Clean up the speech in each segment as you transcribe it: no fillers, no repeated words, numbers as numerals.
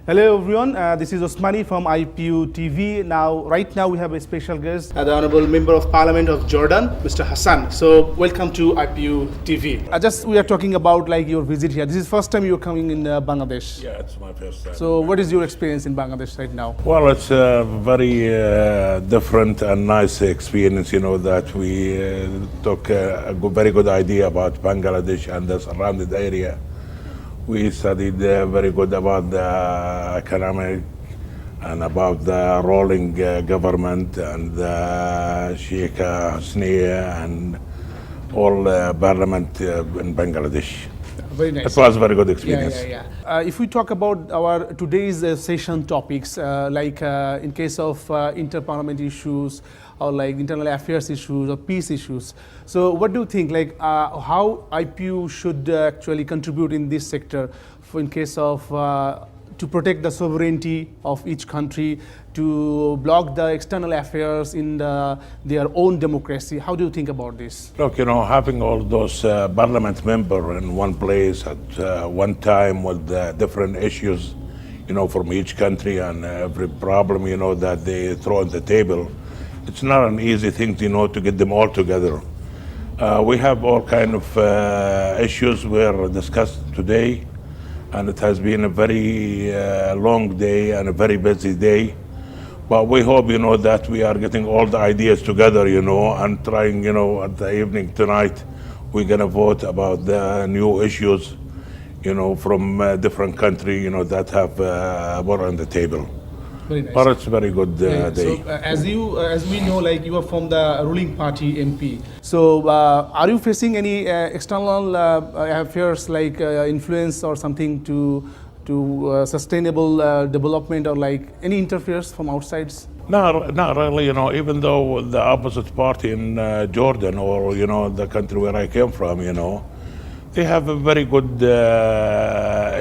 Hello everyone, this is Osmani from IPU TV. Right now we have a special guest, the Honorable Member of Parliament of Jordan, Mr. Hassan. So welcome to IPU TV. We are talking about your visit here. This is first time you're coming in Bangladesh. Yeah, it's my first time. So what is your experience in Bangladesh right now? Well, it's a very different and nice experience, that we took a very good idea about Bangladesh and the surrounded area. We studied very good about the economic and about the rolling government and the Sheikh Hasniya and all parliament in Bangladesh. Very nice. It was a very good experience. If we talk about our today's session topics, in case of inter-parliamentary issues or internal affairs issues or peace issues, so what do you think, how IPU should actually contribute in this sector in case of to protect the sovereignty of each country, to block the external affairs in their own democracy? How do you think about this? Look, having all those parliament members in one place at one time with different issues, from each country and every problem, that they throw on the table, it's not an easy thing, to get them all together. We have all kind of issues we're discussed today, and it has been a very long day and a very busy day. But we hope, that we are getting all the ideas together, and trying, at the evening tonight, we're gonna vote about the new issues, from different countries, that have more on the table. Very nice. But it's a very good day. So, as we know, you are from the ruling party MP. So, are you facing any external affairs influence or something to sustainable development, or any interference from outsides? No, not really. Even though the opposite party in Jordan, or the country where I came from, they have a very good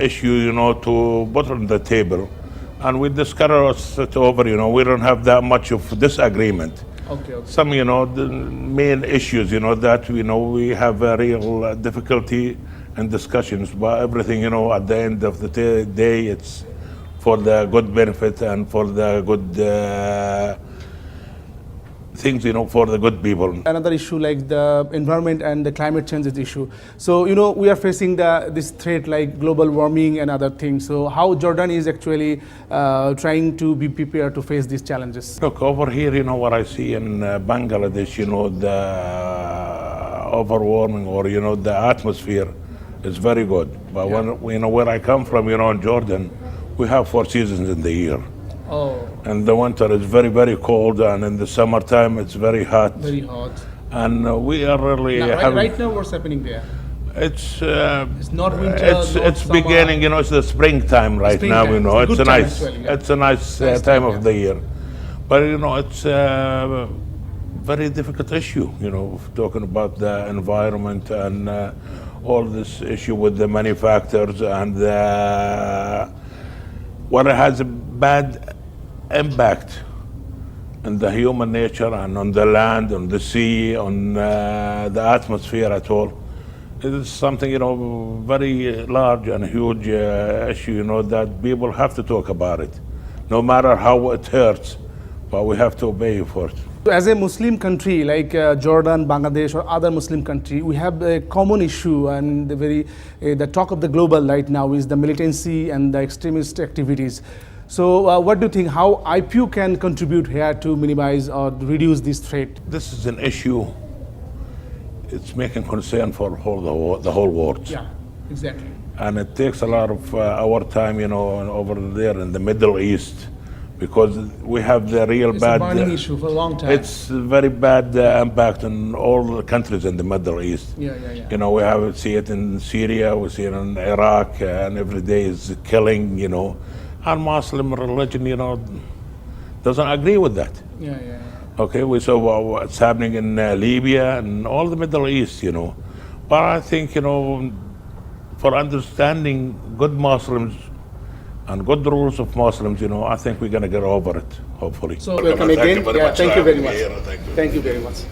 issue, to put on the table. And we discussed it over, we don't have that much of disagreement. Okay. Some, the main issues, that we have a real difficulty in discussions, but everything, at the end of the day, it's for the good benefit and for the good things, for the good people. Another issue like the environment and the climate change issue. So, we are facing this threat like global warming and other things. So, how Jordan is actually trying to be prepared to face these challenges? Look, over here, what I see in Bangladesh, the overwarming or, the atmosphere is very good. But when, where I come from, in Jordan, we have 4 seasons in the year. Oh. And the winter is very, very cold, and in the summertime it's very hot. Very hot. And we are really right now, what's happening there? It's not winter. It's beginning. It's the springtime right now. It's a nice. It's a nice time of the year, but it's a very difficult issue. Talking about the environment and all this issue with the manufacturers and what it has a bad impact on the human nature and on the land, on the sea, on the atmosphere at all. It is something, very large and huge issue, that people have to talk about it. No matter how it hurts, but we have to obey for it. As a Muslim country like Jordan, Bangladesh, or other Muslim country, we have a common issue, and the talk of the global right now is the militancy and the extremist activities. So what do you think, how IPU can contribute here to minimize or reduce this threat? This is an issue, it's making concern for the whole world. Yeah, exactly. And it takes a lot of our time, over there in the Middle East, because we have the real bad... It's a burning issue for a long time. It's very bad impact on all the countries in the Middle East. Yeah. We see it in Syria, we see it in Iraq, and every day is killing, Our Muslim religion, doesn't agree with that. Yeah. Okay, we saw what's happening in Libya and all the Middle East, But I think, for understanding good Muslims and good rules of Muslims, I think we're going to get over it, hopefully. So welcome again. Thank you very much. Thank you very much.